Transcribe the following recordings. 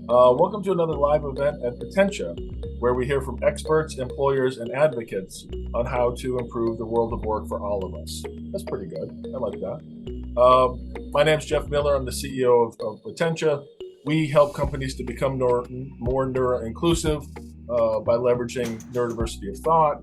Welcome to another live event at Potentia, where we hear from experts, employers, and advocates on how to improve the world of work for all of us. That's pretty good. I like that. My name's Jeff Miller. I'm the CEO of Potentia. We help companies to become more neuro-inclusive by leveraging neurodiversity of thought,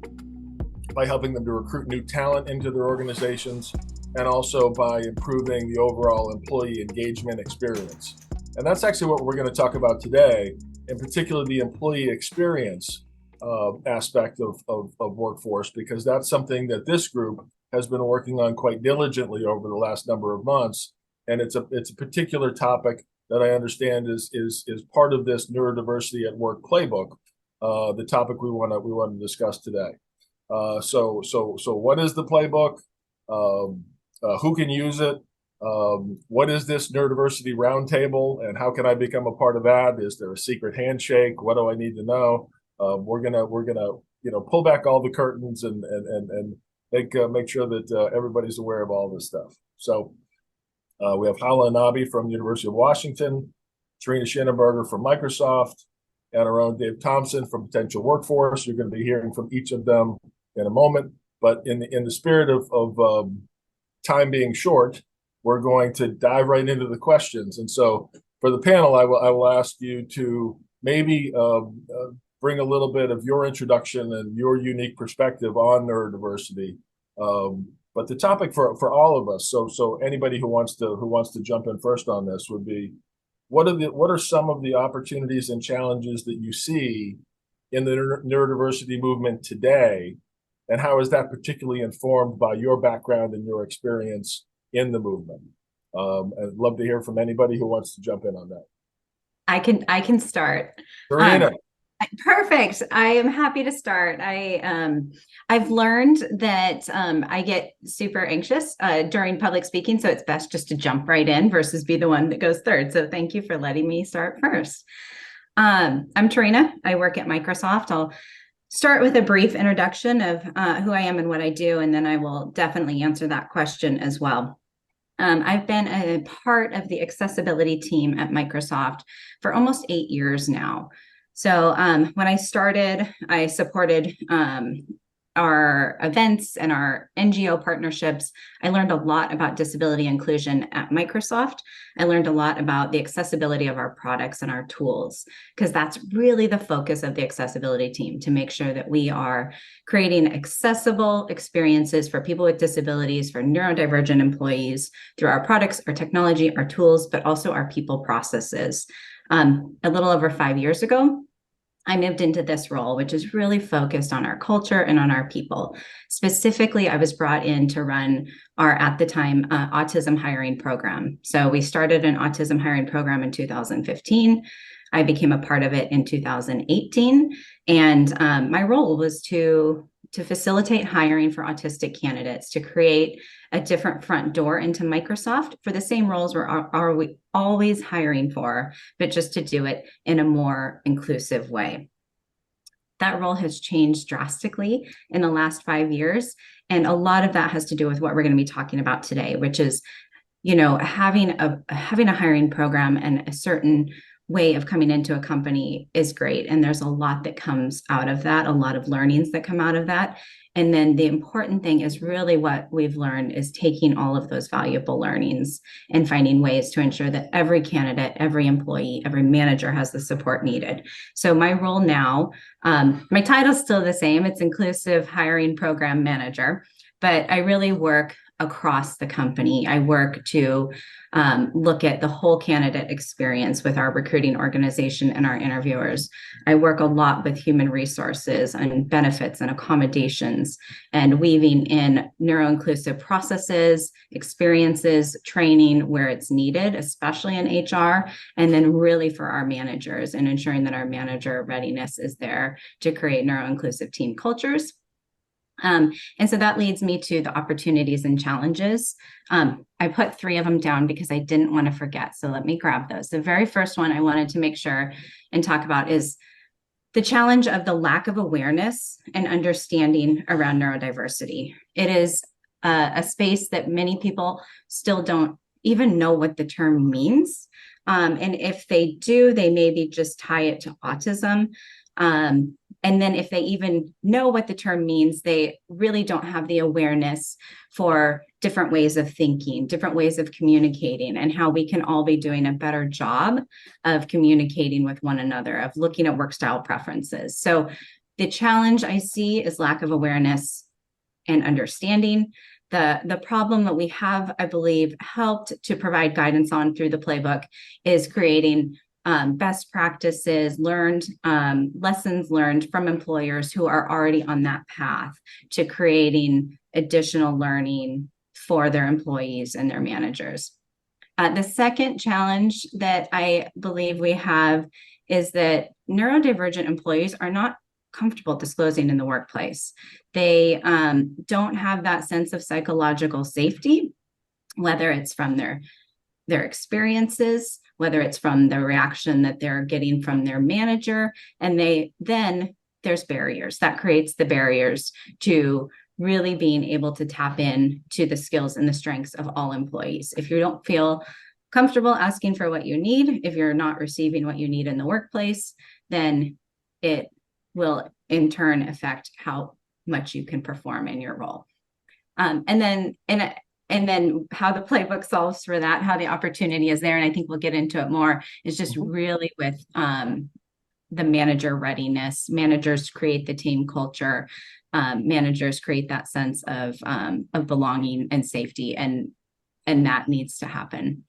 by helping them to recruit new talent into their organizations, and also by improving the overall employee engagement experience. And that's actually what we're going to talk about today, in particular the employee experience aspect of workforce, because that's something that this group has been working on quite diligently over the last number of months. And it's a particular topic that I understand is part of this Neurodiversity at Work Playbook, the topic we want to discuss today. So what is the playbook? Who can use it? What is this neurodiversity roundtable, and how can I become a part of that? Is there a secret handshake? What do I need to know? We're gonna pull back all the curtains and make sure that everybody's aware of all this stuff. So we have Hala Annabi from University of Washington, Tarena Shanaberger from Microsoft, and our own Dave Thompson from Potentia Workforce. You're going to be hearing from each of them in a moment, but in the spirit of time being short, we're going to dive right into the questions. And so for the panel, I will ask you to maybe bring a little bit of your introduction and your unique perspective on neurodiversity. But the topic for all of us, so anybody who wants to jump in first on this would be, what are some of the opportunities and challenges that you see in the neurodiversity movement today, and how is that particularly informed by your background and your experience in the movement? I'd love to hear from anybody who wants to jump in on that. I can start. Tarena. Perfect. I am happy to start. I've learned that I get super anxious during public speaking, so it's best just to jump right in versus be the one that goes third. So thank you for letting me start first. I'm Tarena. I work at Microsoft. I'll start with a brief introduction of who I am and what I do, and then I will definitely answer that question as well. I've been a part of the accessibility team at Microsoft for almost 8 years now. So when I started, I supported our events and our NGO partnerships. I learned a lot about disability inclusion at Microsoft. I learned a lot about the accessibility of our products and our tools, because that's really the focus of the accessibility team, to make sure that we are creating accessible experiences for people with disabilities, for neurodivergent employees, through our products, our technology, our tools, but also our people processes. A little over 5 years ago, I moved into this role, which is really focused on our culture and on our people. Specifically, I was brought in to run our, at the time, autism hiring program. So we started an autism hiring program in 2015. I became a part of it in 2018. And my role was to facilitate hiring for autistic candidates, to create a different front door into Microsoft for the same roles we always hiring for, but just to do it in a more inclusive way. That role has changed drastically in the last 5 years. And a lot of that has to do with what we're going to be talking about today, which is, having a hiring program and a certain way of coming into a company is great. And there's a lot that comes out of that, a lot of learnings that come out of that. And then the important thing is really what we've learned is taking all of those valuable learnings and finding ways to ensure that every candidate, every employee, every manager has the support needed. So my role now, my title's still the same. It's Inclusive Hiring Program Manager, but I really work across the company. I work to look at the whole candidate experience with our recruiting organization and our interviewers. I work a lot with human resources and benefits and accommodations, and weaving in neuro-inclusive processes, experiences, training where it's needed, especially in HR, and then really for our managers and ensuring that our manager readiness is there to create neuro-inclusive team cultures. And so that leads me to the opportunities and challenges. I put 3 of them down because I didn't want to forget. So let me grab those. The very first one I wanted to make sure and talk about is the challenge of the lack of awareness and understanding around neurodiversity. It is a space that many people still don't even know what the term means. And if they do, they maybe just tie it to autism. And then if they even know what the term means, they really don't have the awareness for different ways of thinking, different ways of communicating, and how we can all be doing a better job of communicating with one another, of looking at work style preferences. So the challenge I see is lack of awareness and understanding. The problem that we have, I believe, helped to provide guidance on through the playbook is creating best practices learned, lessons learned from employers who are already on that path to creating additional learning for their employees and their managers. The second challenge that I believe we have is that neurodivergent employees are not comfortable disclosing in the workplace. They don't have that sense of psychological safety, whether it's from their experiences, whether it's from the reaction that they're getting from their manager. And then there's barriers. That creates the barriers to really being able to tap in to the skills and the strengths of all employees. If you don't feel comfortable asking for what you need, if you're not receiving what you need in the workplace, then it will in turn affect how much you can perform in your role. And then how the playbook solves for that, how the opportunity is there, and I think we'll get into it more, is just really with the manager readiness. Managers create the team culture. Managers create that sense of belonging and safety, and that needs to happen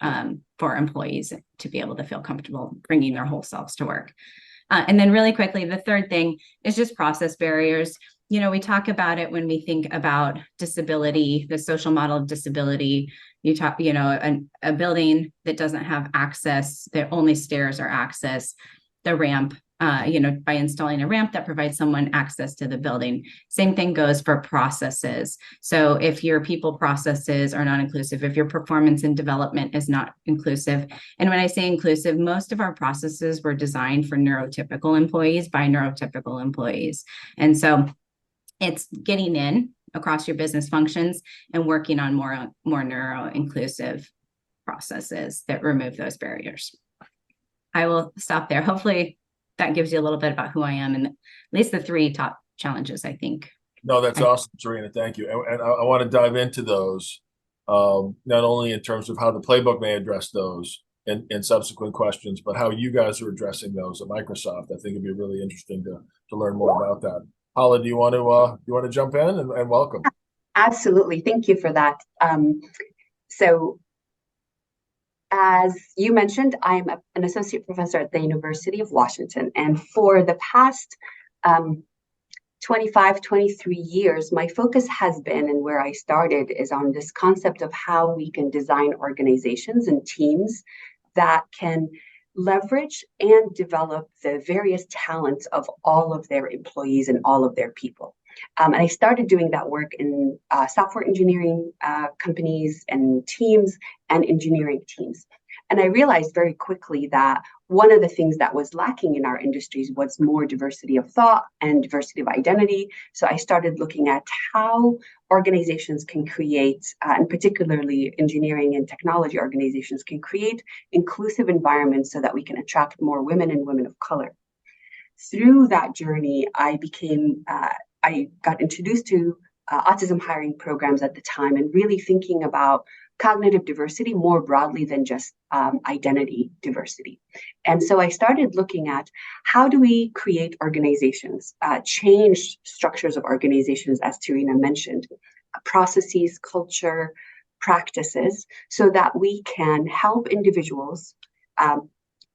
for employees to be able to feel comfortable bringing their whole selves to work. And then really quickly, the third thing is just process barriers. We talk about it when we think about disability, the social model of disability. You talk, a building that doesn't have access, the only stairs are access, the ramp, by installing a ramp that provides someone access to the building. Same thing goes for processes. So if your people processes are not inclusive, if your performance and development is not inclusive, and when I say inclusive, most of our processes were designed for neurotypical employees by neurotypical employees. And so it's getting in across your business functions and working on more neuro-inclusive processes that remove those barriers. I will stop there. Hopefully that gives you a little bit about who I am and at least the three top challenges, I think. No, that's awesome, Tarena. Thank you. And I want to dive into those, not only in terms of how the playbook may address those in subsequent questions, but how you guys are addressing those at Microsoft. I think it'd be really interesting to learn more about that. Hala, do you want to jump in and welcome? Absolutely. Thank you for that. So as you mentioned, I'm an associate professor at the University of Washington. And for the past 25, 23 years, my focus has been, and where I started, is on this concept of how we can design organizations and teams that can leverage and develop the various talents of all of their employees and all of their people. And I started doing that work in software engineering companies and teams and engineering teams. And I realized very quickly that one of the things that was lacking in our industries was more diversity of thought and diversity of identity. So I started looking at how organizations can create, and particularly engineering and technology organizations can create inclusive environments so that we can attract more women and women of color. Through that journey, I got introduced to autism hiring programs at the time and really thinking about cognitive diversity more broadly than just identity diversity. And so I started looking at how do we create organizations, change structures of organizations, as Tarena mentioned, processes, culture, practices, so that we can help individuals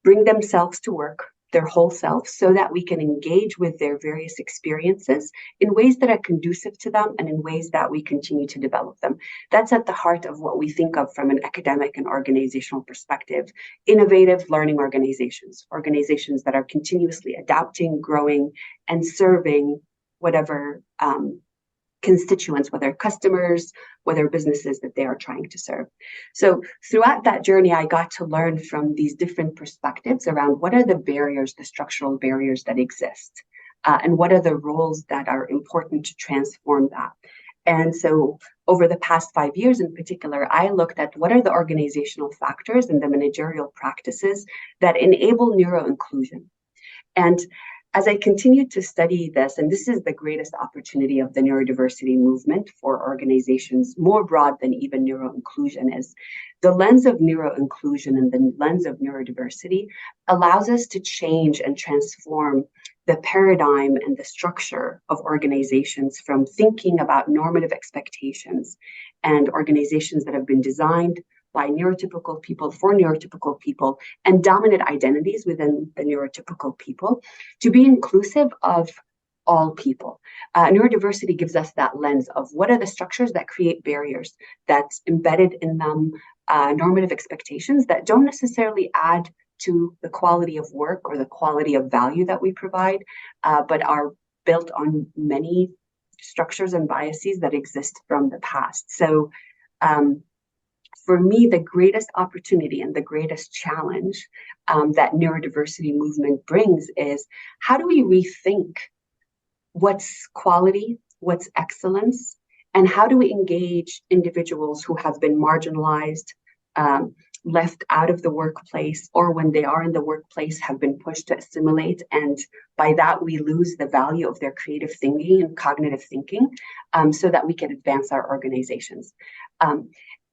bring themselves to work, their whole self, so that we can engage with their various experiences in ways that are conducive to them and in ways that we continue to develop them. That's at the heart of what we think of from an academic and organizational perspective. Innovative learning organizations that are continuously adapting, growing, and serving whatever constituents, whether customers, whether businesses that they are trying to serve. So throughout that journey, I got to learn from these different perspectives around what are the barriers, the structural barriers that exist, and what are the roles that are important to transform that. And so over the past 5 years in particular, I looked at what are the organizational factors and the managerial practices that enable neuroinclusion. And as I continued to study this, and this is the greatest opportunity of the neurodiversity movement for organizations, more broad than even neuroinclusion, is the lens of neuroinclusion and the lens of neurodiversity allows us to change and transform the paradigm and the structure of organizations from thinking about normative expectations and organizations that have been designed by neurotypical people for neurotypical people and dominant identities within the neurotypical people to be inclusive of all people. Neurodiversity gives us that lens of what are the structures that create barriers that's embedded in them, normative expectations that don't necessarily add to the quality of work or the quality of value that we provide, but are built on many structures and biases that exist from the past. So for me, the greatest opportunity and the greatest challenge that neurodiversity movement brings is how do we rethink what's quality, what's excellence, and how do we engage individuals who have been marginalized, left out of the workplace, or when they are in the workplace have been pushed to assimilate, and by that we lose the value of their creative thinking and cognitive thinking, so that we can advance our organizations.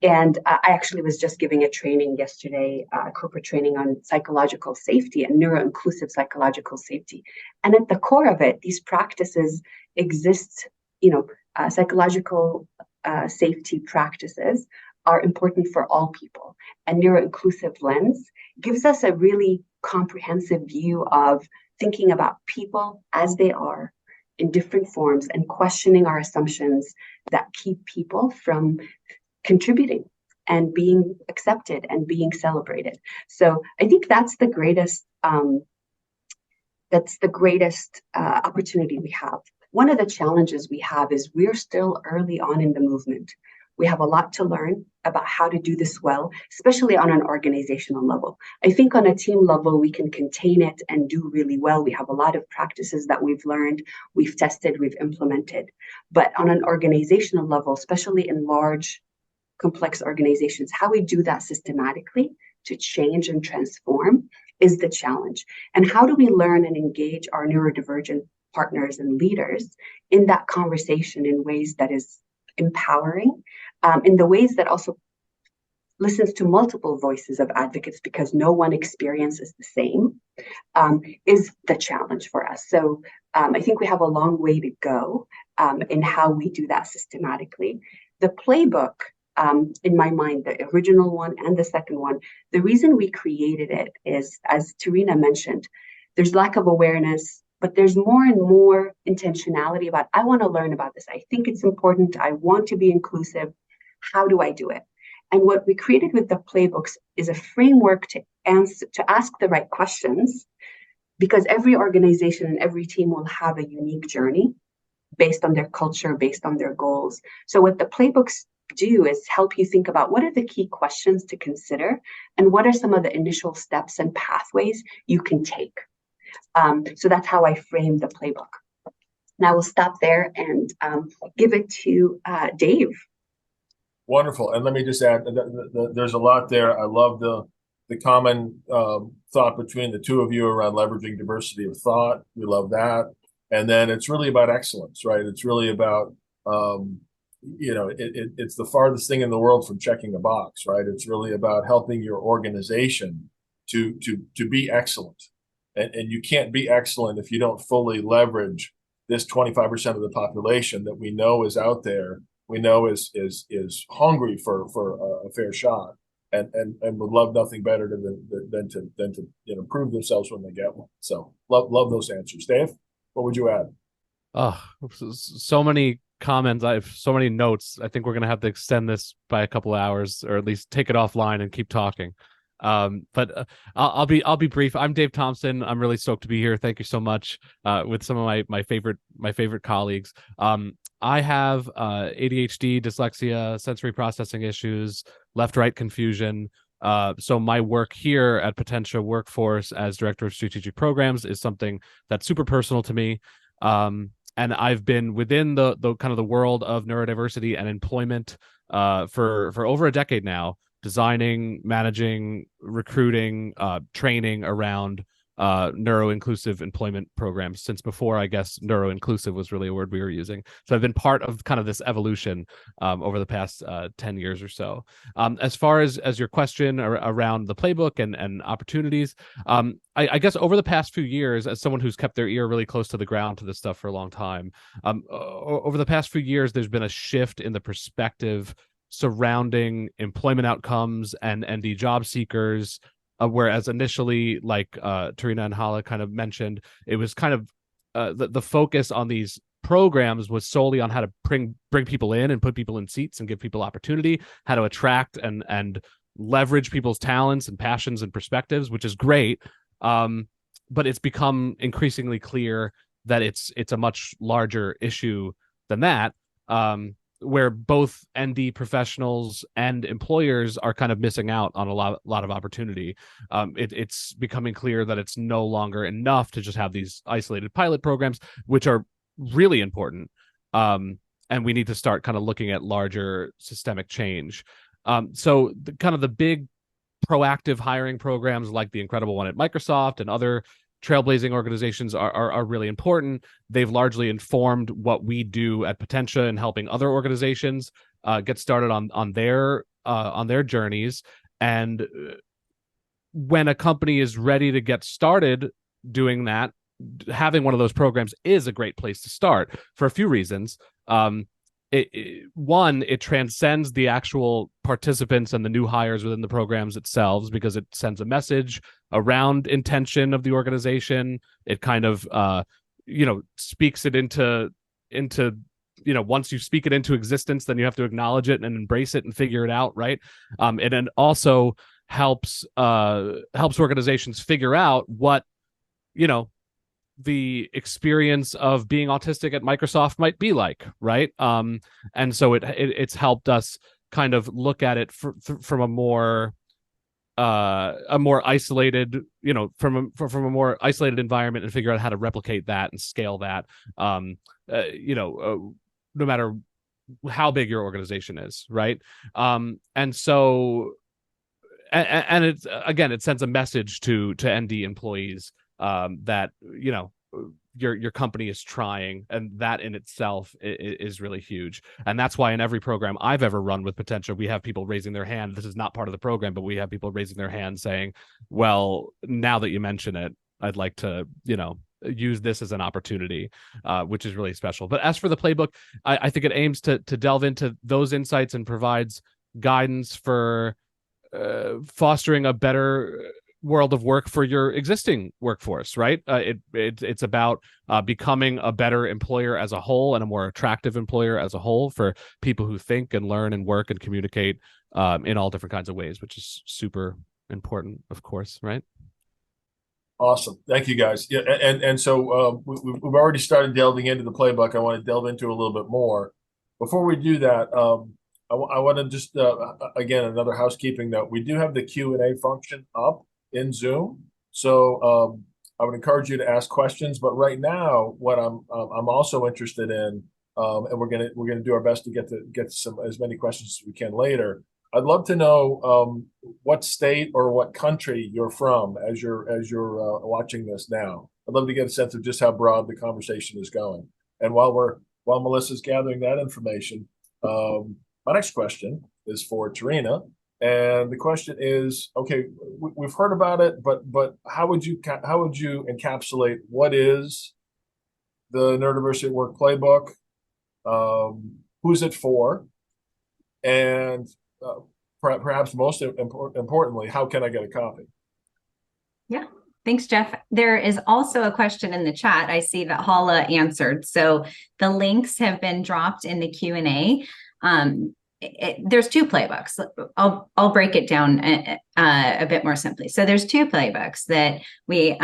And I actually was just giving a training yesterday, corporate training on psychological safety and neuroinclusive psychological safety. And at the core of it, these practices exist, psychological safety practices are important for all people. And neuroinclusive lens gives us a really comprehensive view of thinking about people as they are in different forms and questioning our assumptions that keep people from contributing and being accepted and being celebrated. So I think that's the greatest opportunity we have. One of the challenges we have is we're still early on in the movement. We have a lot to learn about how to do this well, especially on an organizational level. I think on a team level, we can contain it and do really well. We have a lot of practices that we've learned, we've tested, we've implemented. But on an organizational level, especially in large, complex organizations, how we do that systematically to change and transform is the challenge. And how do we learn and engage our neurodivergent partners and leaders in that conversation in ways that is empowering, in the ways that also listens to multiple voices of advocates, because no one experience is the same, is the challenge for us. So I think we have a long way to go in how we do that systematically. The playbook, in my mind, the original one and the second one, the reason we created it is, as Tarena mentioned, there's lack of awareness, but there's more and more intentionality about, I want to learn about this. I think it's important. I want to be inclusive. How do I do it? And what we created with the playbooks is a framework to ask the right questions, because every organization and every team will have a unique journey based on their culture, based on their goals. So what the playbooks do is help you think about what are the key questions to consider and what are some of the initial steps and pathways you can take. So that's how I frame the playbook. Now we'll stop there and give it to Dave. Wonderful. And let me just add, there's a lot there. I love the common thought between the two of you around leveraging diversity of thought. We love that. And then it's really about excellence, right? It's really about, it's the farthest thing in the world from checking a box, right? It's really about helping your organization to be excellent. And you can't be excellent if you don't fully leverage this 25% of the population that we know is out there, we know is hungry for a fair shot, and would love nothing better than to prove themselves when they get one. So love those answers. Dave, what would you add? Oh, so many comments. I have so many notes. I think we're gonna have to extend this by a couple of hours, or at least take it offline and keep talking. But I'll be brief. I'm Dave Thompson. I'm really stoked to be here. Thank you so much. With some of my favorite colleagues. I have ADHD, dyslexia, sensory processing issues, left-right confusion. So my work here at Potentia Workforce as Director of Strategic Programs is something that's super personal to me. and I've been within the kind of the world of neurodiversity and employment for over a decade now, designing, managing, recruiting, training around neuroinclusive employment programs since before, I guess, neuroinclusive was really a word we were using. So I've been part of kind of this evolution over the past 10 years or so. As far as your question around the playbook and opportunities, I guess over the past few years, as someone who's kept their ear really close to the ground to this stuff for a long time, over the past few years, there's been a shift in the perspective surrounding employment outcomes and ND job seekers. Whereas initially, like Tarena and Hala kind of mentioned, it was kind of the focus on these programs was solely on how to bring people in and put people in seats and give people opportunity, how to attract and leverage people's talents and passions and perspectives, which is great. But it's become increasingly clear that it's a much larger issue than that. Where both ND professionals and employers are kind of missing out on a lot of opportunity. It's becoming clear that it's no longer enough to just have these isolated pilot programs, which are really important. And we need to start kind of looking at larger systemic change. So kind of the big proactive hiring programs like the incredible one at Microsoft and other trailblazing organizations are really important. They've largely informed what we do at Potentia and helping other organizations get started on their journeys. And when a company is ready to get started doing that, having one of those programs is a great place to start for a few reasons. One, it transcends the actual participants and the new hires within the programs itself because it sends a message around intention of the organization. It kind of, speaks it into, once you speak it into existence, then you have to acknowledge it and embrace it and figure it out, right? And it also helps organizations figure out what, the experience of being autistic at Microsoft might be like, right? And so it's helped us kind of look at it from a more isolated, from a more isolated environment and figure out how to replicate that and scale that, no matter how big your organization is, right? And so, and it's again, it sends a message to ND employees that your company is trying, and that in itself is really huge. And that's why in every program I've ever run with Potentia, we have people raising their hand. This is not part of the program, but we have people raising their hand saying, well, now that you mention it, I'd like to use this as an opportunity, which is really special. But as for the playbook, I think it aims to delve into those insights and provides guidance for fostering a better world of work for your existing workforce, right? It's about becoming a better employer as a whole and a more attractive employer as a whole for people who think and learn and work and communicate in all different kinds of ways, which is super important, of course, right? Awesome. Thank you, guys. Yeah, and so we've already started delving into the playbook. I want to delve into it a little bit more. Before we do that, I want to just, again, another housekeeping note. We do have the Q&A function up in Zoom, so I would encourage you to ask questions. But right now, what I'm also interested in, and we're gonna do our best to get some as many questions as we can later. I'd love to know what state or what country you're from as you're watching this now. I'd love to get a sense of just how broad the conversation is going. And while Melissa's gathering that information, my next question is for Tarena. And the question is, okay, we've heard about it, but how would you encapsulate what is the Neurodiversity at Work Playbook? Who's it for? And perhaps most importantly, how can I get a copy? Yeah. Thanks, Jeff. There is also a question in the chat. I see that Hala answered. So the links have been dropped in the Q&A. There's two playbooks. I'll break it down a bit more simply. So there's two playbooks that we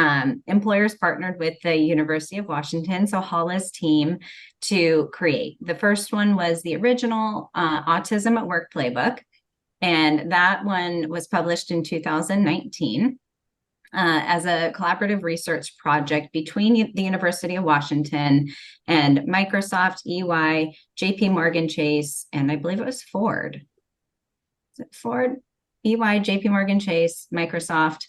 employers partnered with the University of Washington, so Hala's team, to create. The first one was the original Autism at Work playbook, and that one was published in 2019. as a collaborative research project between the University of Washington and Microsoft, EY, JP Morgan Chase, and I believe it was Ford. Is it Ford? EY, JP Morgan Chase, Microsoft.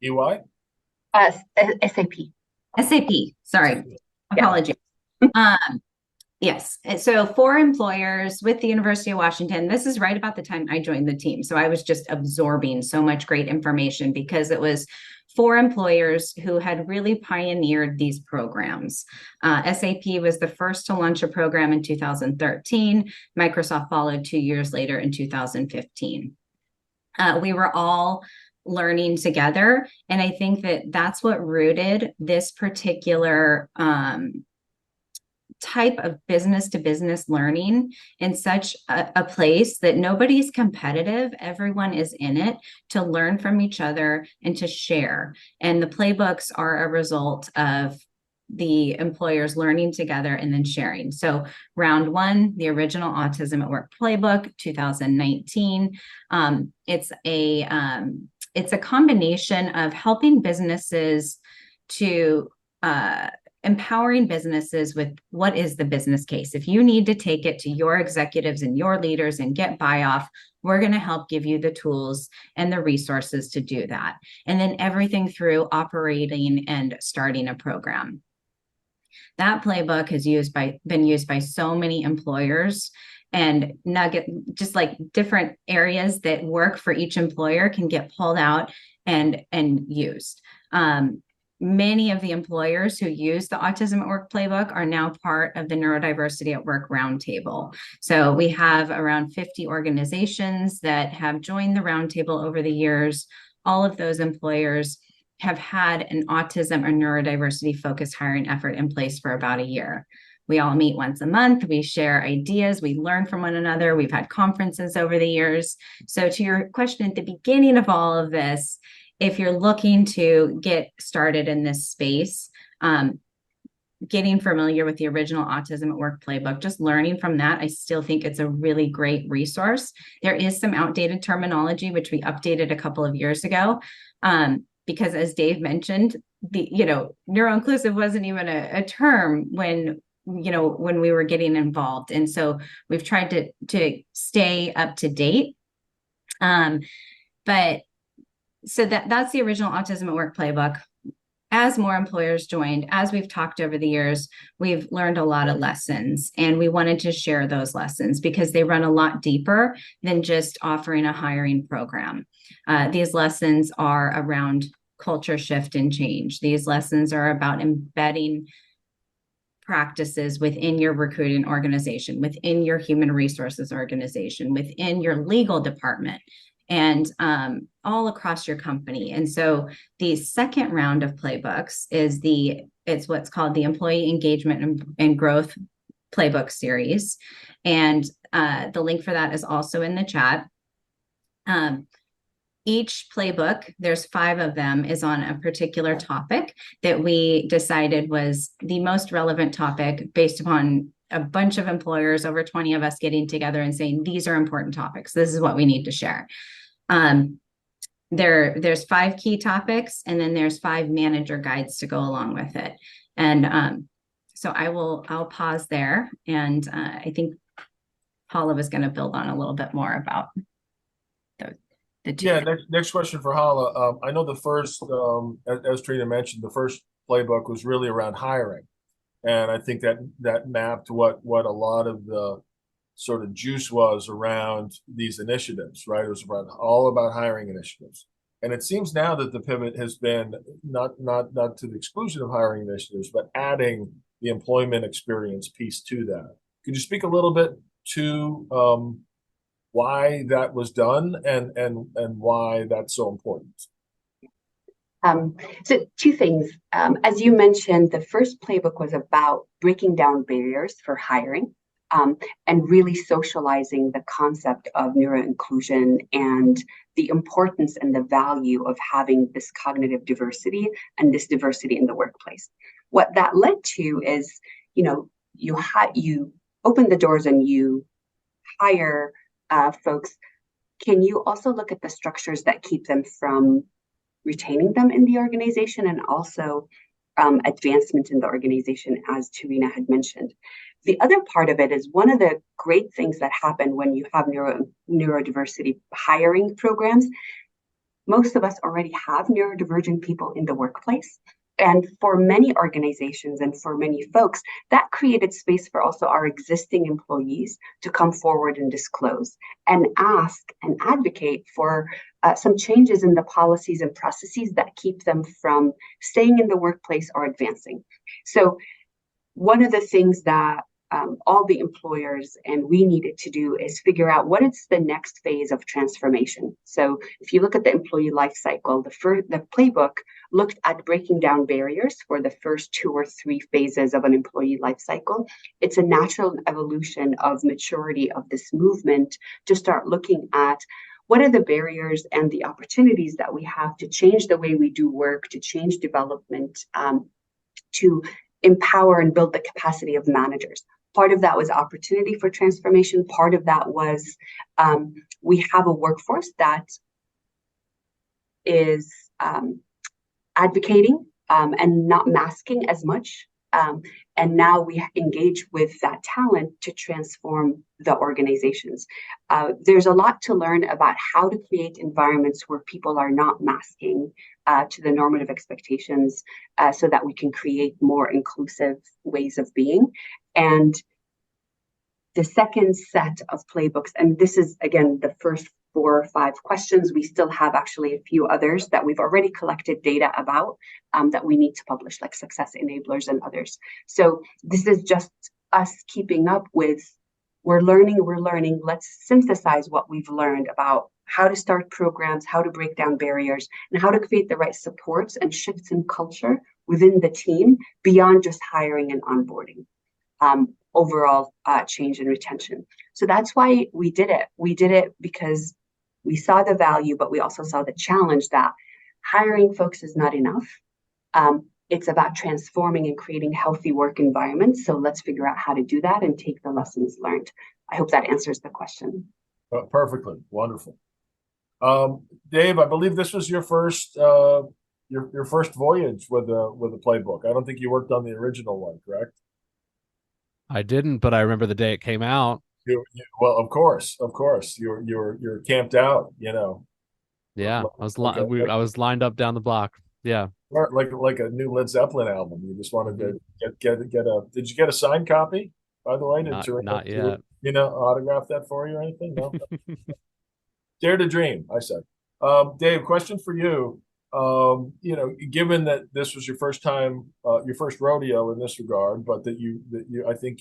EY? SAP. SAP, sorry. Apologies. Yes. So 4 employers with the University of Washington. This is right about the time I joined the team. So I was just absorbing so much great information because it was 4 employers who had really pioneered these programs. SAP was the first to launch a program in 2013. Microsoft followed 2 years later in 2015. We were all learning together. And I think that that's what rooted this particular type of business to business learning in such a place that nobody's competitive. Everyone is in it to learn from each other and to share. And the playbooks are a result of the employers learning together and then sharing. So round 1, the original Autism at Work Playbook, 2019. It's a combination of helping businesses to empowering businesses with what is the business case. If you need to take it to your executives and your leaders and get buy-off, we're going to help give you the tools and the resources to do that. And then everything through operating and starting a program. That playbook has been used by so many employers, and just like different areas that work for each employer can get pulled out and used. Many of the employers who use the Autism at Work Playbook are now part of the Neurodiversity at Work Roundtable. So we have around 50 organizations that have joined the roundtable over the years. All of those employers have had an autism or neurodiversity focused hiring effort in place for about a year. We all meet once a month. We share ideas. We learn from one another. We've had conferences over the years. So to your question at the beginning of all of this, if you're looking to get started in this space, getting familiar with the original Autism at Work Playbook, just learning from that, I still think it's a really great resource. There is some outdated terminology, which we updated a couple of years ago, because as Dave mentioned, neuroinclusive wasn't even a term when we were getting involved. And so we've tried to stay up to date. But so that's the original Autism at Work Playbook. As more employers joined, as we've talked over the years, we've learned a lot of lessons, and we wanted to share those lessons because they run a lot deeper than just offering a hiring program. These lessons are around culture shift and change. These lessons are about embedding practices within your recruiting organization, within your human resources organization, within your legal department, and all across your company. And so the second round of playbooks it's what's called the Employee Engagement and Growth Playbook Series. And the link for that is also in the chat. Each playbook, there's 5 of them, is on a particular topic that we decided was the most relevant topic based upon a bunch of employers, over 20 of us getting together and saying, these are important topics. This is what we need to share. There's 5 key topics, and then there's 5 manager guides to go along with it. And so I'll pause there. And I think Hala was going to build on a little bit more about the 2. Yeah, next question for Hala. I know the first, as Tarena mentioned, the first playbook was really around hiring. And I think that mapped what a lot of the sort of juice was around these initiatives, right? It was all about hiring initiatives. And it seems now that the pivot has been not to the exclusion of hiring initiatives, but adding the employment experience piece to that. Could you speak a little bit to why that was done and why that's so important? So 2 things. As you mentioned, the first playbook was about breaking down barriers for hiring. And really socializing the concept of neuroinclusion and the importance and the value of having this cognitive diversity and this diversity in the workplace. What that led to is, you open the doors and you hire folks. Can you also look at the structures that keep them from retaining them in the organization and also advancement in the organization, as Tarena had mentioned. The other part of it is one of the great things that happen when you have neurodiversity hiring programs. Most of us already have neurodivergent people in the workplace. And for many organizations and for many folks, that created space for also our existing employees to come forward and disclose and ask and advocate for some changes in the policies and processes that keep them from staying in the workplace or advancing. So one of the things that all the employers and we needed to do is figure out what is the next phase of transformation. So if you look at the employee life cycle, the playbook looked at breaking down barriers for the first 2 or 3 phases of an employee life cycle. It's a natural evolution of maturity of this movement to start looking at what are the barriers and the opportunities that we have to change the way we do work, to change development, to empower and build the capacity of managers. Part of that was opportunity for transformation. Part of that was we have a workforce that is advocating and not masking as much. And now we engage with that talent to transform the organizations. There's a lot to learn about how to create environments where people are not masking to the normative expectations so that we can create more inclusive ways of being. And the second set of playbooks, and this is, again, the first 4 or 5 questions. We still have actually a few others that we've already collected data about that we need to publish, like success enablers and others. So this is just us keeping up with, we're learning. Let's synthesize what we've learned about how to start programs, how to break down barriers, and how to create the right supports and shifts in culture within the team beyond just hiring and onboarding. Overall change and retention. So that's why we did it. We did it because we saw the value, but we also saw the challenge that hiring folks is not enough. It's about transforming and creating healthy work environments. So let's figure out how to do that and take the lessons learned. I hope that answers the question. Perfectly. Wonderful. Dave, I believe this was your first your first voyage with the playbook. I don't think you worked on the original one, correct? I didn't, but I remember the day it came out. Well, of course, you're camped out, you know. Yeah, I was lined up down the block. Yeah, like a new Led Zeppelin album. You just wanted to get a. Did you get a signed copy, by the way? Not yet. Autograph that for you or anything? No. Dare to dream, I said. Dave, question for you. Given that this was your first time, your first rodeo in this regard, but that you, I think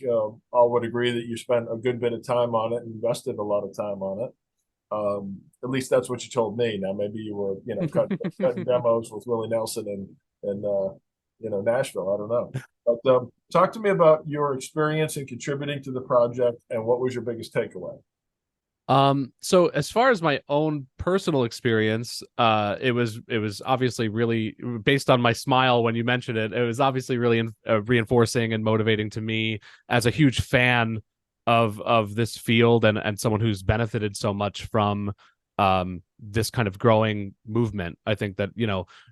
all would agree that you spent a good bit of time on it and invested a lot of time on it. At least that's what you told me. Now, maybe you were, cutting demos with Willie Nelson and Nashville. I don't know. But talk to me about your experience in contributing to the project and what was your biggest takeaway? So as far as my own personal experience, it was obviously really, based on my smile when you mentioned it, it was obviously really reinforcing and motivating to me as a huge fan of this field and someone who's benefited so much from this kind of growing movement. I think that,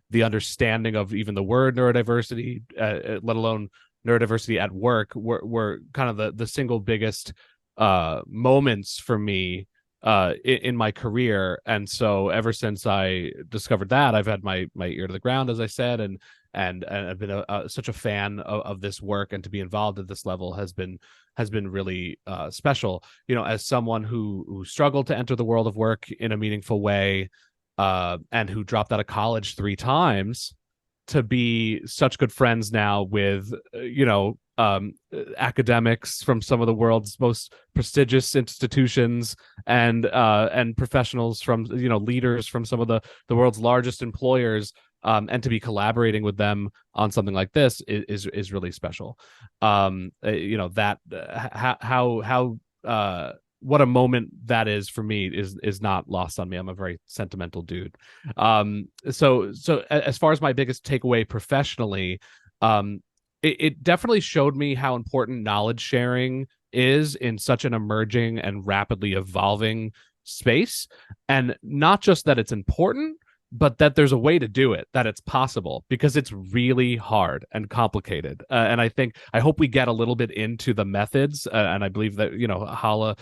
the understanding of even the word neurodiversity, let alone neurodiversity at work, were kind of the single biggest moments for me in my career. And so ever since I discovered that, I've had my ear to the ground, as I said, and I've been such a fan of this work, and to be involved at this level has been really special. As someone who struggled to enter the world of work in a meaningful way, and who dropped out of college 3 times, to be such good friends now with academics from some of the world's most prestigious institutions and professionals from leaders from some of the world's largest employers, and to be collaborating with them on something like this is really special. What a moment that is for me is not lost on me. I'm a very sentimental dude. So as far as my biggest takeaway professionally, it definitely showed me how important knowledge sharing is in such an emerging and rapidly evolving space. And not just that it's important, but that there's a way to do it, that it's possible, because it's really hard and complicated. And I hope we get a little bit into the methods. And I believe that, Hala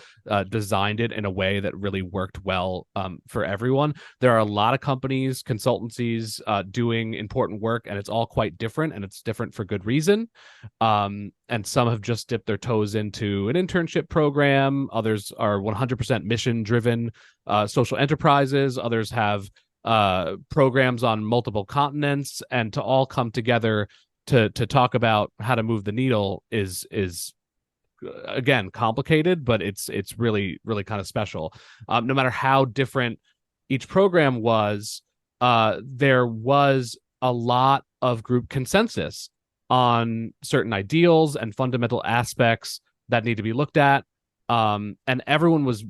designed it in a way that really worked well for everyone. There are a lot of companies, consultancies doing important work, and it's all quite different, and it's different for good reason. And some have just dipped their toes into an internship program. Others are 100% mission driven social enterprises. Others have programs on multiple continents, and to all come together to talk about how to move the needle is again complicated, but it's really kind of special. No matter how different each program was, there was a lot of group consensus on certain ideals and fundamental aspects that need to be looked at, and everyone was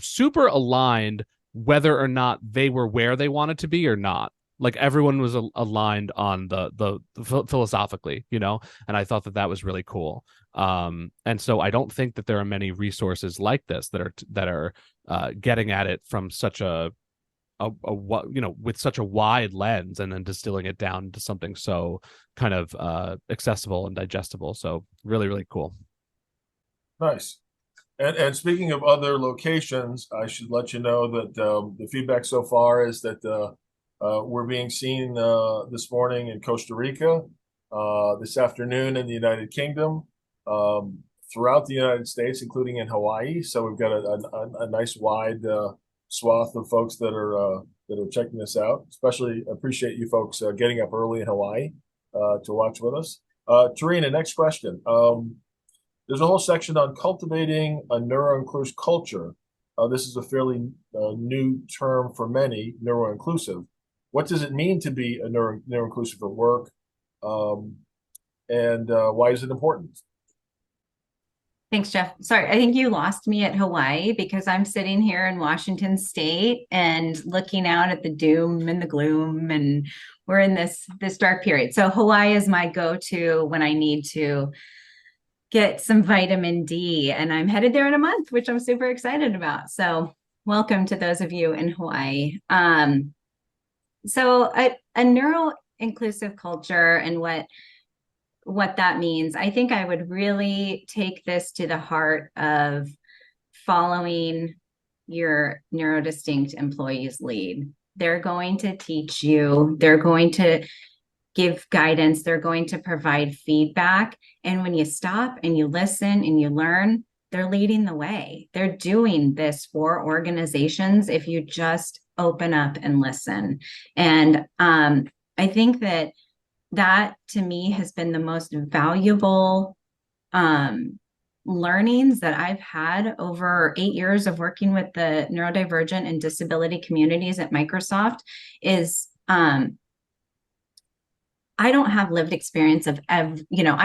super aligned whether or not they were where they wanted to be or not. Like, everyone was aligned on the philosophically, and I thought that was really cool. And so I don't think that there are many resources like this that are getting at it from such a with such a wide lens, and then distilling it down to something so kind of accessible and digestible. So really cool. Nice. And speaking of other locations, I should let you know that the feedback so far is that we're being seen this morning in Costa Rica, this afternoon in the United Kingdom, throughout the United States, including in Hawaii. So we've got a nice wide swath of folks that are checking this out. Especially appreciate you folks getting up early in Hawaii to watch with us. Tarena, next question. There's a whole section on cultivating a neuroinclusive culture. This is a fairly new term for many, neuroinclusive. What does it mean to be a neuroinclusive at work? And why is it important? Thanks, Jeff. Sorry, I think you lost me at Hawaii, because I'm sitting here in Washington State and looking out at the doom and the gloom, and we're in this dark period. So Hawaii is my go-to when I need to get some vitamin D, and I'm headed there in a month, which I'm super excited about. So welcome to those of you in Hawaii. So a neuro-inclusive culture and what that means, I think I would really take this to the heart of following your neurodistinct employees lead. They're going to teach you, they're going to give guidance, they're going to provide feedback. And when you stop and you listen and you learn, they're leading the way. They're doing this for organizations if you just open up and listen. And I think that to me has been the most valuable learnings that I've had over 8 years of working with the neurodivergent and disability communities at Microsoft is I don't have lived experience of, I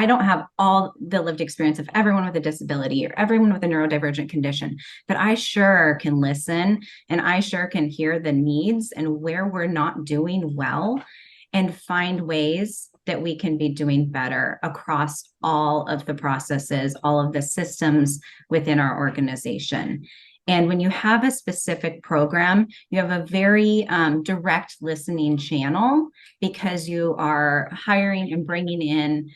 don't have all the lived experience of everyone with a disability or everyone with a neurodivergent condition, but I sure can listen, and I sure can hear the needs and where we're not doing well, and find ways that we can be doing better across all of the processes, all of the systems within our organization. And when you have a specific program, you have a very direct listening channel, because you are hiring and bringing in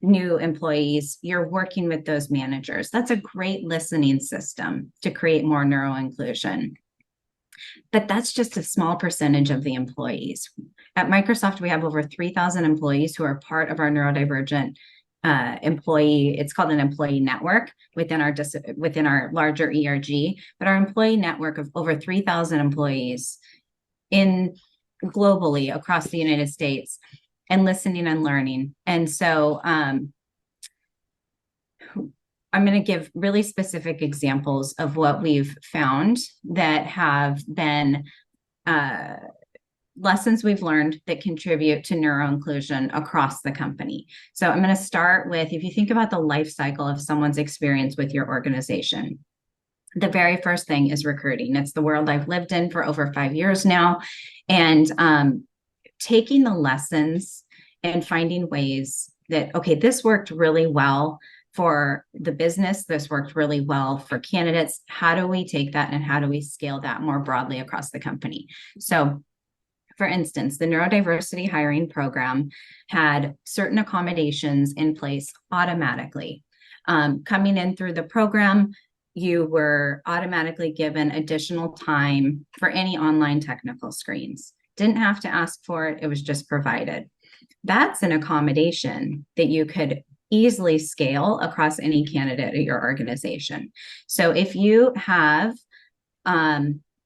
new employees. You're working with those managers. That's a great listening system to create more neuroinclusion. But that's just a small percentage of the employees. At Microsoft, we have over 3,000 employees who are part of our neurodivergent employee. It's called an employee network within our larger ERG, but our employee network of over 3,000 employees globally across the United States, and listening and learning. And so I'm going to give really specific examples of what we've found that have been lessons we've learned that contribute to neuroinclusion across the company. So I'm going to start with, if you think about the life cycle of someone's experience with your organization, the very first thing is recruiting. It's the world I've lived in for over 5 years now. And taking the lessons and finding ways that, okay, this worked really well for the business, this worked really well for candidates. How do we take that and how do we scale that more broadly across the company? So For instance, the neurodiversity hiring program had certain accommodations in place automatically. Coming in through the program, you were automatically given additional time for any online technical screens. Didn't have to ask for it, it was just provided. That's an accommodation that you could easily scale across any candidate at your organization. So if you have,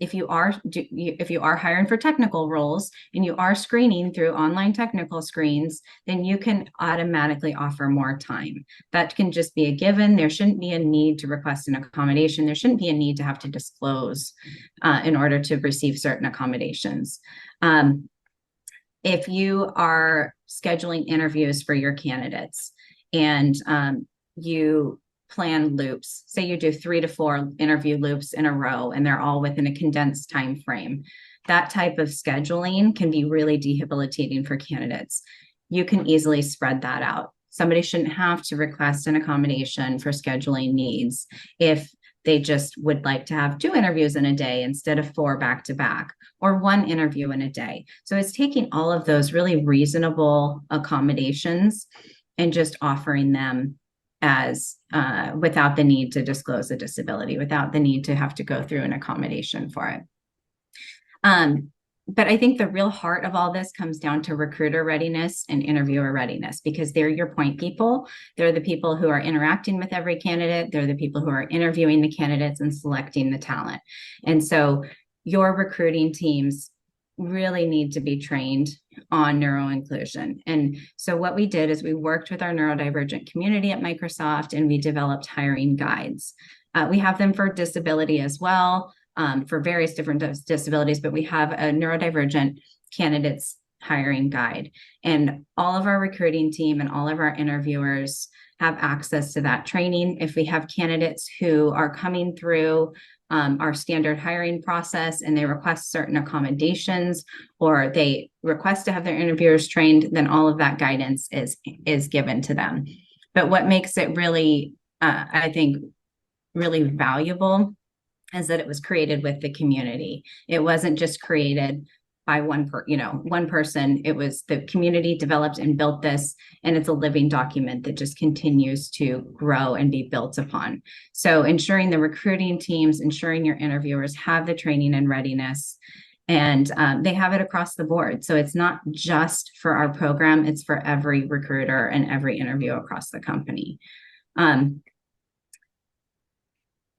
if you are hiring for technical roles and you are screening through online technical screens, then you can automatically offer more time. That can just be a given. There shouldn't be a need to request an accommodation. There shouldn't be a need to have to disclose in order to receive certain accommodations. If you are scheduling interviews for your candidates and you plan loops, say you do 3 to 4 interview loops in a row and they're all within a condensed time frame, that type of scheduling can be really debilitating for candidates. You can easily spread that out. Somebody shouldn't have to request an accommodation for scheduling needs if they just would like to have 2 interviews in a day instead of 4 back to back, or 1 interview in a day. So it's taking all of those really reasonable accommodations and just offering them as without the need to disclose a disability, without the need to have to go through an accommodation for it. But I think the real heart of all this comes down to recruiter readiness and interviewer readiness, because they're your point people. They're the people who are interacting with every candidate. They're the people who are interviewing the candidates and selecting the talent. And so your recruiting teams really need to be trained on neuroinclusion. And so what we did is we worked with our neurodivergent community at Microsoft and we developed hiring guides. We have them for disability as well, for various different disabilities, but we have a neurodivergent candidates hiring guide. And all of our recruiting team and all of our interviewers have access to that training. If we have candidates who are coming through our standard hiring process and they request certain accommodations or they request to have their interviewers trained, then all of that guidance is given to them. But what makes it really, I think, really valuable is that it was created with the community. It wasn't just created by one person. It was the community developed and built this, and it's a living document that just continues to grow and be built upon. So ensuring the recruiting teams, ensuring your interviewers have the training and readiness, and they have it across the board. So it's not just for our program, it's for every recruiter and every interview across the company.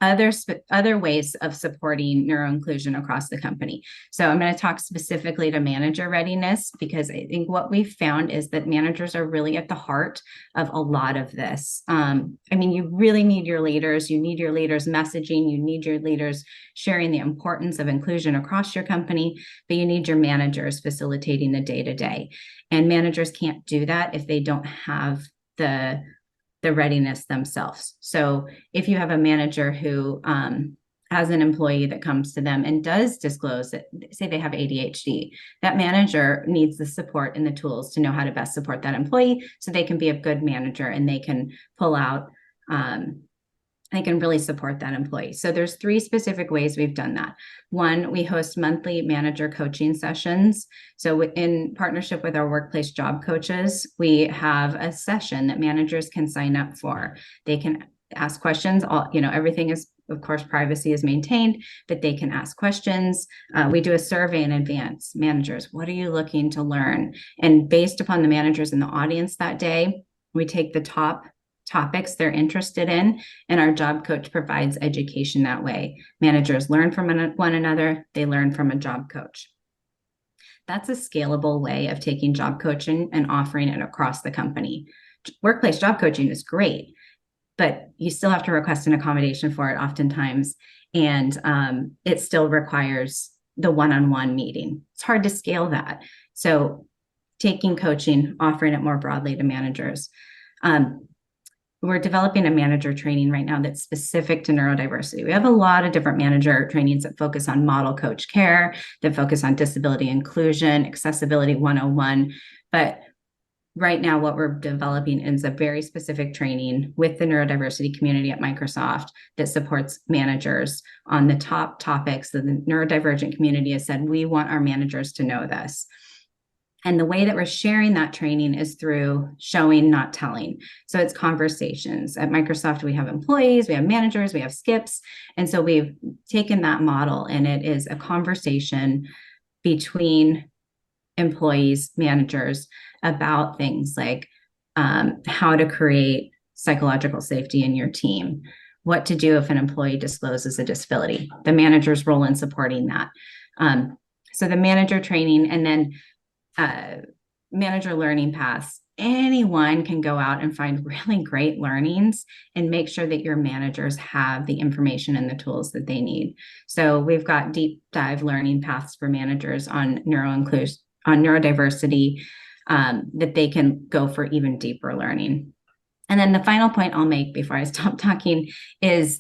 Other ways of supporting neuroinclusion across the company. So I'm going to talk specifically to manager readiness, because I think what we've found is that managers are really at the heart of a lot of this. I mean, you really need your leaders. You need your leaders messaging. You need your leaders sharing the importance of inclusion across your company, but you need your managers facilitating the day-to-day. And managers can't do that if they don't have the readiness themselves. So if you have a manager who has an employee that comes to them and does disclose that, say they have ADHD, that manager needs the support and the tools to know how to best support that employee so they can be a good manager and they can pull out, they can really support that employee. So there's 3 specific ways we've done that. 1, we host monthly manager coaching sessions. So in partnership with our workplace job coaches, we have a session that managers can sign up for. They can ask questions. Everything is, of course, privacy is maintained, but they can ask questions. We do a survey in advance. Managers, what are you looking to learn? And based upon the managers in the audience that day, we take the top topics they're interested in, and our job coach provides education that way. Managers learn from one another, they learn from a job coach. That's a scalable way of taking job coaching and offering it across the company. Workplace job coaching is great, but you still have to request an accommodation for it oftentimes, and it still requires the one-on-one meeting. It's hard to scale that. So taking coaching, offering it more broadly to managers. We're developing a manager training right now that's specific to neurodiversity. We have a lot of different manager trainings that focus on model coach care, that focus on disability inclusion, accessibility 101. But right now what we're developing is a very specific training with the neurodiversity community at Microsoft that supports managers on the top topics that the neurodivergent community has said, we want our managers to know this. And the way that we're sharing that training is through showing, not telling. So it's conversations. At Microsoft, we have employees, we have managers, we have skips. And so we've taken that model, and it is a conversation between employees, managers, about things like how to create psychological safety in your team, what to do if an employee discloses a disability, the manager's role in supporting that. So the manager training, and then manager learning paths. Anyone can go out and find really great learnings and make sure that your managers have the information and the tools that they need. So we've got deep dive learning paths for managers on neurodiversity that they can go for even deeper learning. And then the final point I'll make before I stop talking is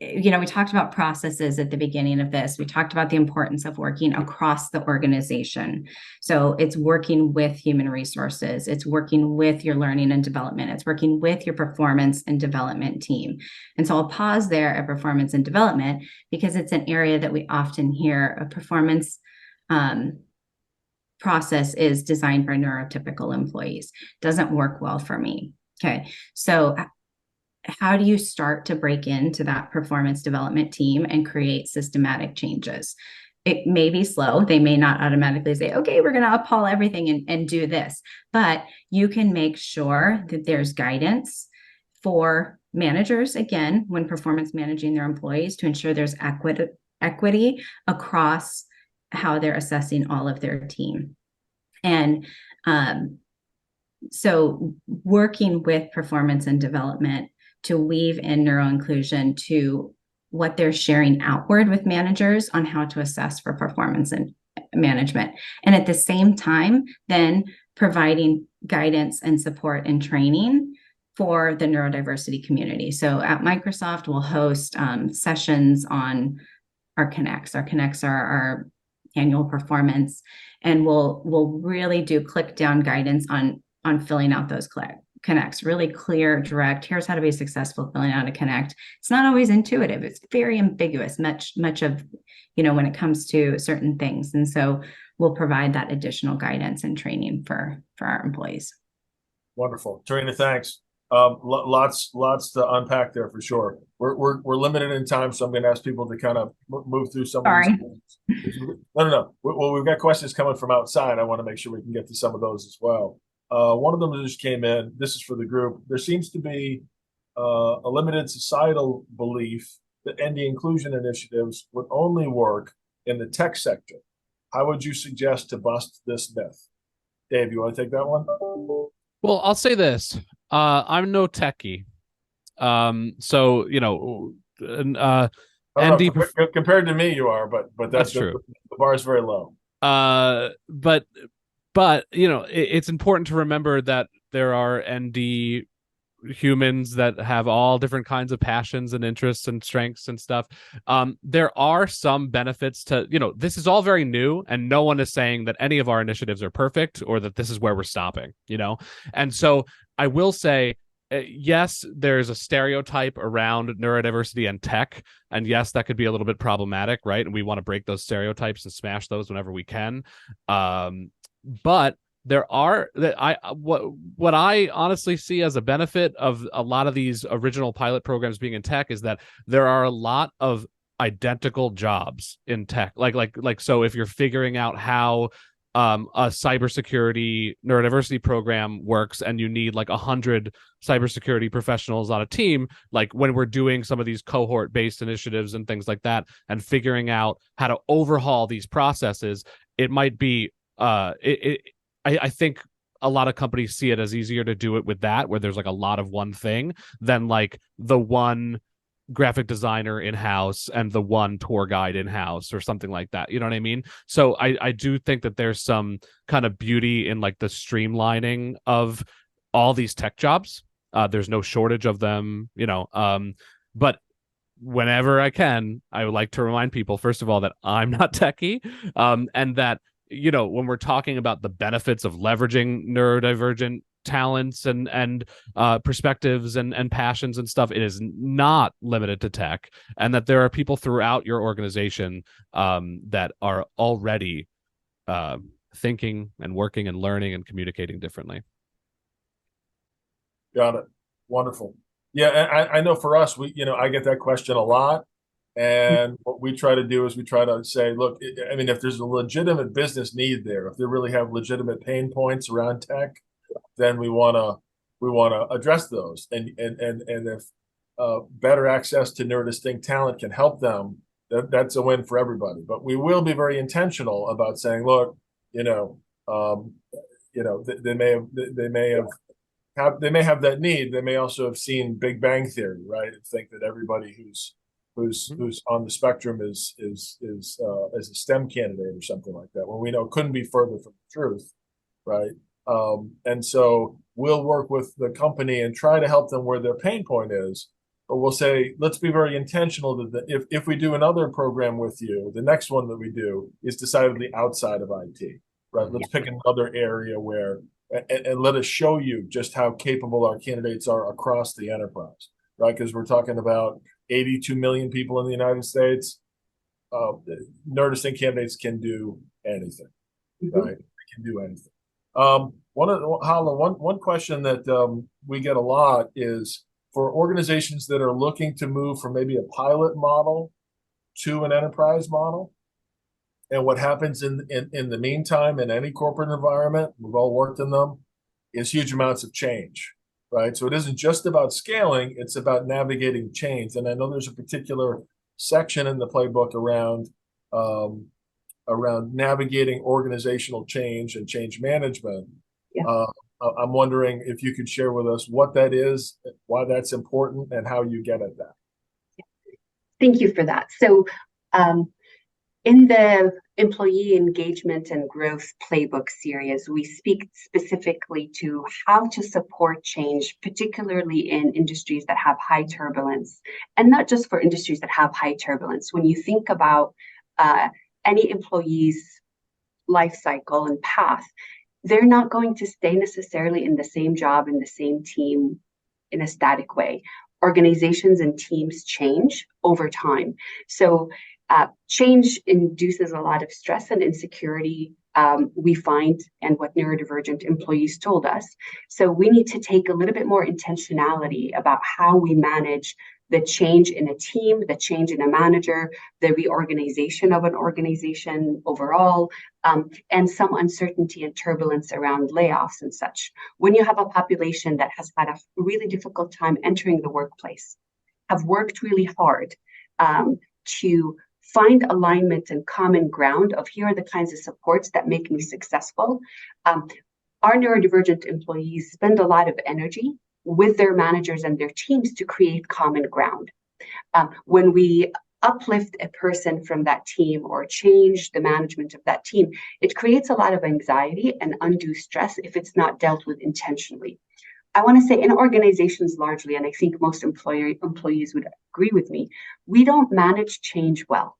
we talked about processes at the beginning of this. We talked about the importance of working across the organization. So it's working with human resources. It's working with your learning and development. It's working with your performance and development team. And so I'll pause there at performance and development because it's an area that we often hear. A performance process is designed for neurotypical employees. Doesn't work well for me. Okay, so how do you start to break into that performance development team and create systematic changes? It may be slow. They may not automatically say, okay, we're going to uphaul everything and do this. But you can make sure that there's guidance for managers, again, when performance managing their employees, to ensure there's equity across how they're assessing all of their team. And so working with performance and development to weave in neuroinclusion to what they're sharing outward with managers on how to assess for performance and management. And at the same time, then providing guidance and support and training for the neurodiversity community. So at Microsoft, we'll host sessions on our Connects. Our Connects are our annual performance, and we'll really do click down guidance on filling out those Connects, really clear, direct. Here's how to be successful filling out a Connect. It's not always intuitive. It's very ambiguous, much of, when it comes to certain things. And so we'll provide that additional guidance and training for our employees. Wonderful. Tarena, thanks. Lots to unpack there for sure. We're limited in time, so I'm going to ask people to kind of move through some of these. No. Well, we've got questions coming from outside. I want to make sure we can get to some of those as well. One of them just came in. This is for the group. There seems to be a limited societal belief that ND inclusion initiatives would only work in the tech sector. How would you suggest to bust this myth? Dave, you want to take that one? Well, I'll say this. I'm no techie. So, ND compared to me, you are, but that's true. The bar is very low. But it's important to remember that there are ND humans that have all different kinds of passions and interests and strengths and stuff. There are some benefits to, this is all very new, and no one is saying that any of our initiatives are perfect or that this is where we're stopping, And so I will say, yes, there's a stereotype around neurodiversity and tech, and yes, that could be a little bit problematic, right? And we want to break those stereotypes and smash those whenever we can. But there are what I honestly see as a benefit of a lot of these original pilot programs being in tech is that there are a lot of identical jobs in tech. Like so if you're figuring out how a cybersecurity neurodiversity program works and you need like 100 cybersecurity professionals on a team, like when we're doing some of these cohort-based initiatives and things like that and figuring out how to overhaul these processes, it might be I think a lot of companies see it as easier to do it with that, where there's like a lot of one thing than like the one graphic designer in-house and the one tour guide in-house or something like that. You know what I mean? So I do think that there's some kind of beauty in like the streamlining of all these tech jobs. There's no shortage of them, but whenever I can, I would like to remind people, first of all, that I'm not techie, and that when we're talking about the benefits of leveraging neurodivergent talents and perspectives and passions and stuff, it is not limited to tech, and that there are people throughout your organization that are already thinking and working and learning and communicating differently. Got it. Wonderful. Yeah, and I know for us, I get that question a lot. And what we try to do is we try to say, look, I mean, if there's a legitimate business need there, if they really have legitimate pain points around tech, then we want to address those. And if better access to neurodistinct talent can help them, that's a win for everybody. But we will be very intentional about saying, look, they may have that need. They may also have seen Big Bang Theory, right, and think that everybody who's on the spectrum is a STEM candidate or something like that, when we know couldn't be further from the truth, right? And so we'll work with the company and try to help them where their pain point is, but we'll say, let's be very intentional that if we do another program with you, the next one that we do is decidedly outside of IT, right? Let's pick another area where, and let us show you just how capable our candidates are across the enterprise, right? Because we're talking about 82 million people in the United States. Neurodistinct candidates can do anything, right? They can do anything. One question that we get a lot is for organizations that are looking to move from maybe a pilot model to an enterprise model, and what happens in the meantime in any corporate environment, we've all worked in them, is huge amounts of change, right? So it isn't just about scaling, it's about navigating change. And I know there's a particular section in the playbook around navigating organizational change and change management. Yeah. I'm wondering if you could share with us what that is, why that's important, and how you get at that. Thank you for that. So in the Employee Engagement and Growth Playbook series, we speak specifically to how to support change, particularly in industries that have high turbulence, and not just for industries that have high turbulence. When you think about any employee's life cycle and path, they're not going to stay necessarily in the same job, in the same team, in a static way. Organizations and teams change over time. So change induces a lot of stress and insecurity, we find, and what neurodivergent employees told us. So we need to take a little bit more intentionality about how we manage the change in a team, the change in a manager, the reorganization of an organization overall, and some uncertainty and turbulence around layoffs and such. When you have a population that has had a really difficult time entering the workplace, have worked really hard to find alignment and common ground of here are the kinds of supports that make me successful. Our neurodivergent employees spend a lot of energy with their managers and their teams to create common ground. When we uplift a person from that team or change the management of that team, it creates a lot of anxiety and undue stress if it's not dealt with intentionally. I want to say in organizations largely, and I think most employees would agree with me, we don't manage change well.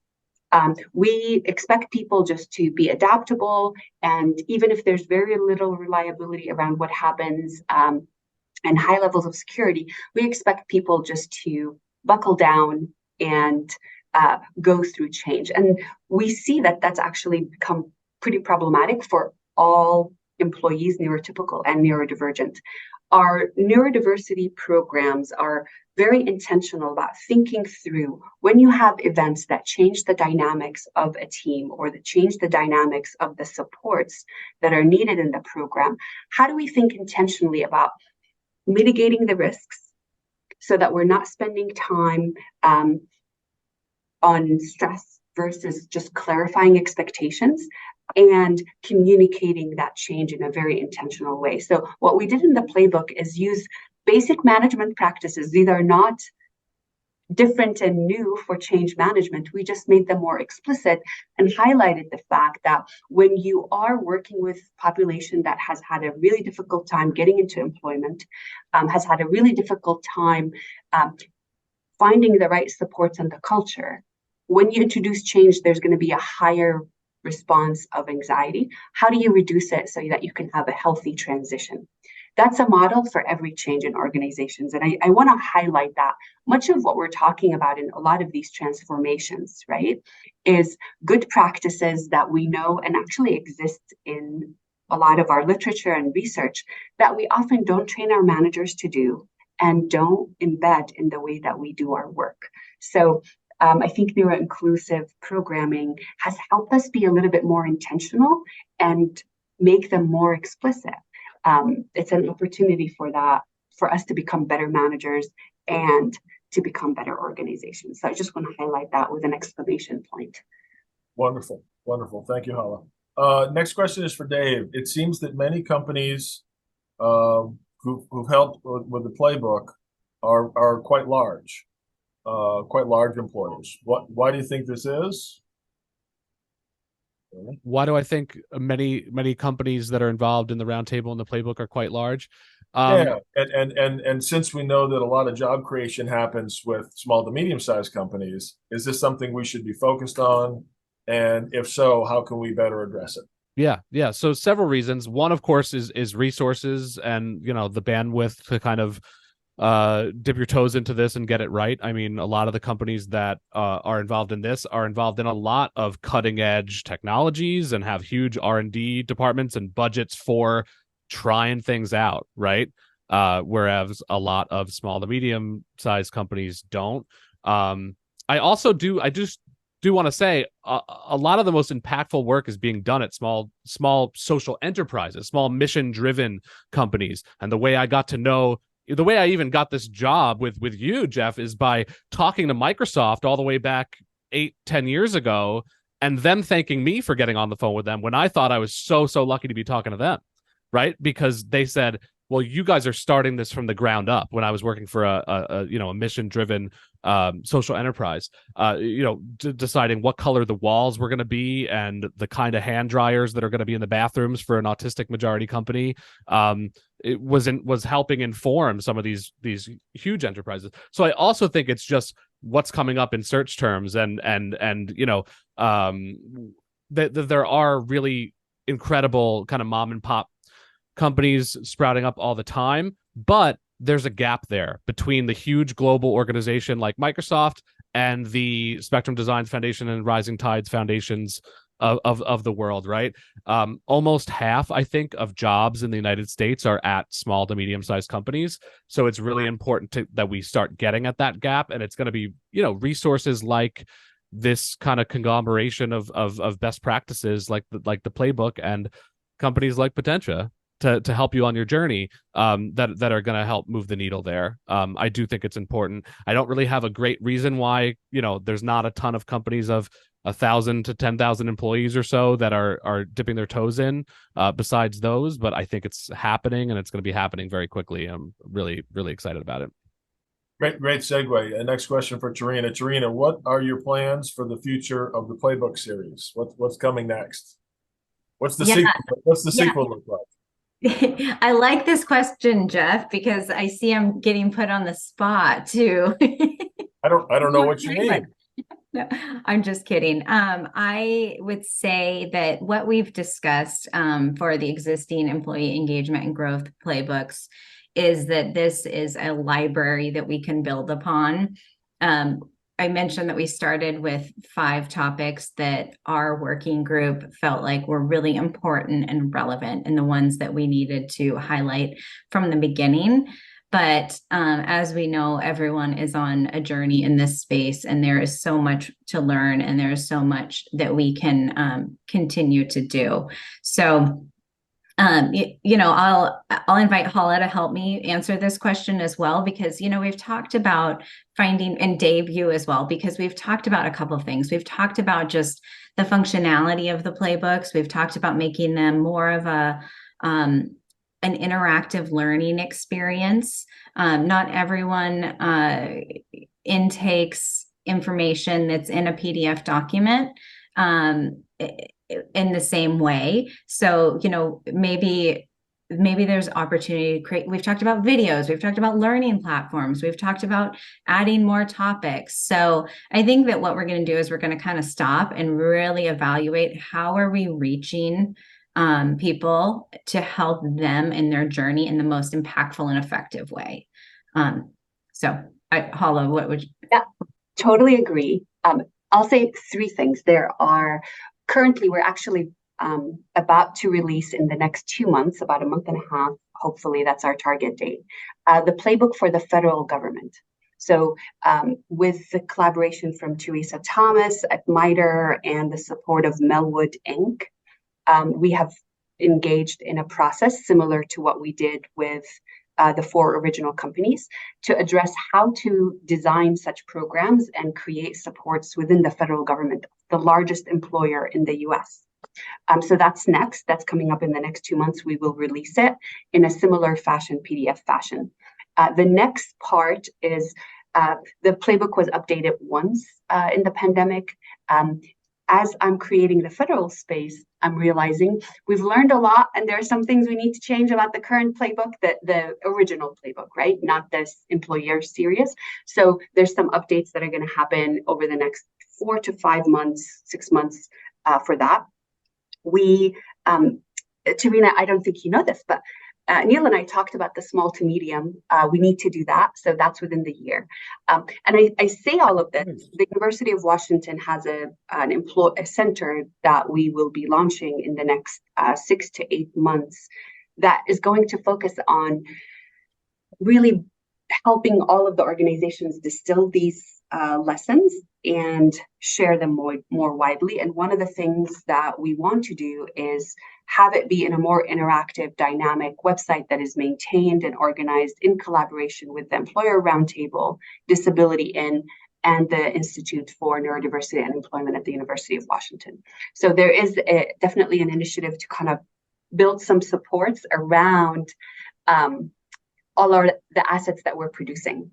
We expect people just to be adaptable, and even if there's very little reliability around what happens and high levels of security, we expect people just to buckle down and go through change. And we see that that's actually become pretty problematic for all employees, neurotypical and neurodivergent. Our neurodiversity programs are very intentional about thinking through when you have events that change the dynamics of a team or that change the dynamics of the supports that are needed in the program, how do we think intentionally about mitigating the risks so that we're not spending time on stress versus just clarifying expectations and communicating that change in a very intentional way. So what we did in the playbook is use basic management practices. These are not different and new for change management. We just made them more explicit and highlighted the fact that when you are working with a population that has had a really difficult time getting into employment, has had a really difficult time finding the right supports and the culture, when you introduce change, there's going to be a higher response of anxiety. How do you reduce it so that you can have a healthy transition? That's a model for every change in organizations. And I want to highlight that much of what we're talking about in a lot of these transformations, right, is good practices that we know and actually exist in a lot of our literature and research that we often don't train our managers to do and don't embed in the way that we do our work. So I think neuroinclusive programming has helped us be a little bit more intentional and make them more explicit. It's an opportunity for us to become better managers and to become better organizations. So I just want to highlight that with an exclamation point. Wonderful. Wonderful. Thank you, Hala. Next question is for Dave. It seems that many companies who've helped with the playbook are quite large employers. Why do you think this is? Why do I think many companies that are involved in the roundtable and the playbook are quite large? Yeah, and since we know that a lot of job creation happens with small to medium-sized companies, is this something we should be focused on? And if so, how can we better address it? Yeah. So several reasons. One, of course, is resources and the bandwidth to kind of dip your toes into this and get it right. I mean, a lot of the companies that are involved in this are involved in a lot of cutting edge technologies and have huge R&D departments and budgets for trying things out, right? Whereas a lot of small to medium sized companies don't. I just do want to say a lot of the most impactful work is being done at small social enterprises, small mission driven companies. And the way I even got this job with you, Jeff, is by talking to Microsoft all the way back 8-10 years ago, and them thanking me for getting on the phone with them when I thought I was so lucky to be talking to them, right? Because they said, well, you guys are starting this from the ground up. When I was working for a mission driven social enterprise, deciding what color the walls were going to be and the kind of hand dryers that are going to be in the bathrooms for an autistic majority company. It was helping inform some of these huge enterprises. So I also think it's just what's coming up in search terms and that there are really incredible kind of mom and pop companies sprouting up all the time, but there's a gap there between the huge global organization like Microsoft and the Spectrum Designs Foundation and Rising Tides Foundations of the world, right? Almost half, I think, of jobs in the United States are at small to medium-sized companies. So it's really important that we start getting at that gap, and it's going to be, resources like this kind of conglomeration of best practices like the playbook and companies like Potentia to help you on your journey that are going to help move the needle there. I do think it's important. I don't really have a great reason why, there's not a ton of companies of 1,000 to 10,000 employees or so that are dipping their toes in besides those, but I think it's happening and it's going to be happening very quickly. I'm really, really excited about it. Great segue. And next question for Tarena. Tarena, what are your plans for the future of the Playbook series? What's coming next? What's the sequel? What's the sequel look like? I like this question, Jeff, because I see I'm getting put on the spot too. I don't know what you mean. No, I'm just kidding. I would say that what we've discussed for the existing employee engagement and growth playbooks is that this is a library that we can build upon. I mentioned that we started with 5 topics that our working group felt like were really important and relevant and the ones that we needed to highlight from the beginning. But as we know, everyone is on a journey in this space, and there is so much to learn, and there is so much that we can continue to do. So I'll invite Hala to help me answer this question as well, because, we've talked about finding, and Dave, you as well, because we've talked about a couple of things. We've talked about just the functionality of the playbooks. We've talked about making them more of an interactive learning experience. Not everyone intakes information that's in a PDF document in the same way. So, maybe maybe there's opportunity to create. We've talked about videos, we've talked about learning platforms, we've talked about adding more topics. So I think that what we're going to do is we're going to kind of stop and really evaluate how are we reaching people to help them in their journey in the most impactful and effective way. Hala, what would you? Yeah, totally agree. I'll say three things. Currently, we're actually about to release in the next 2 months, about a month and a half, hopefully that's our target date, the playbook for the federal government. So with the collaboration from Teresa Thomas at MITRE and the support of Melwood Inc., we have engaged in a process similar to what we did with the 4 original companies to address how to design such programs and create supports within the federal government, the largest employer in the US. So that's next. That's coming up in the next 2 months. We will release it in a similar fashion, PDF fashion. The next part is the playbook was updated once in the pandemic. As I'm creating the federal space, I'm realizing we've learned a lot, and there are some things we need to change about the current playbook, the original playbook, right? Not this employer series. So there's some updates that are going to happen over the next 4 to 5 months, 6 months for that. Tarena, I don't think you know this, but Neil and I talked about the small to medium. We need to do that. So that's within the year. And I say all of this. The University of Washington has a center that we will be launching in the next 6 to 8 months that is going to focus on really helping all of the organizations distill these lessons and share them more widely. And one of the things that we want to do is have it be in a more interactive, dynamic website that is maintained and organized in collaboration with the Employer Roundtable, Disability In, and the Institute for Neurodiversity and Employment at the University of Washington. So there is definitely an initiative to kind of build some supports around all the assets that we're producing.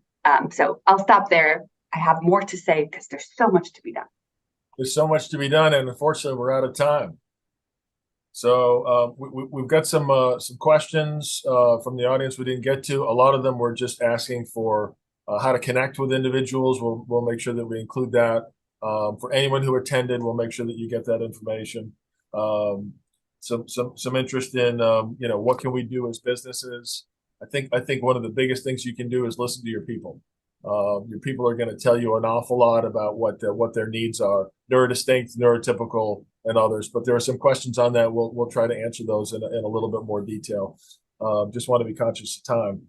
So I'll stop there. I have more to say because there's so much to be done. There's so much to be done, and unfortunately, we're out of time. So we've got some questions from the audience we didn't get to. A lot of them were just asking for how to connect with individuals. We'll make sure that we include that. For anyone who attended, we'll make sure that you get that information. Some interest in what can we do as businesses. I think one of the biggest things you can do is listen to your people. Your people are going to tell you an awful lot about what their needs are, neurodistinct, neurotypical, and others. But there are some questions on that. We'll try to answer those in a little bit more detail. Just want to be conscious of time.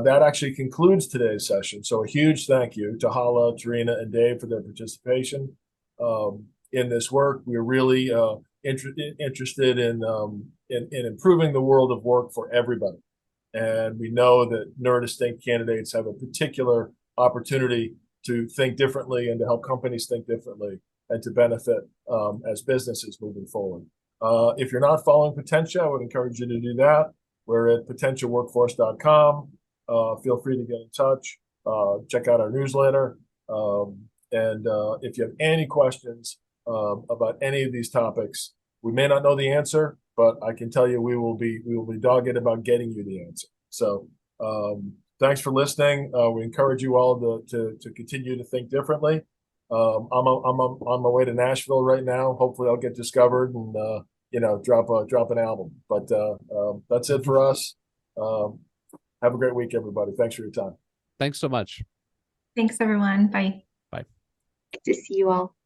That actually concludes today's session. So a huge thank you to Hala, Tarena, and Dave for their participation in this work. We're really interested in improving the world of work for everybody. And we know that neurodistinct candidates have a particular opportunity to think differently and to help companies think differently and to benefit as businesses moving forward. If you're not following Potentia, I would encourage you to do that. We're at potentiaworkforce.com. Feel free to get in touch. Check out our newsletter. And if you have any questions about any of these topics, we may not know the answer, but I can tell you we will be dogged about getting you the answer. So thanks for listening. We encourage you all to continue to think differently. I'm on my way to Nashville right now. Hopefully I'll get discovered and drop an album. But that's it for us. Have a great week, everybody. Thanks for your time. Thanks so much. Thanks, everyone. Bye. Bye. Good to see you all.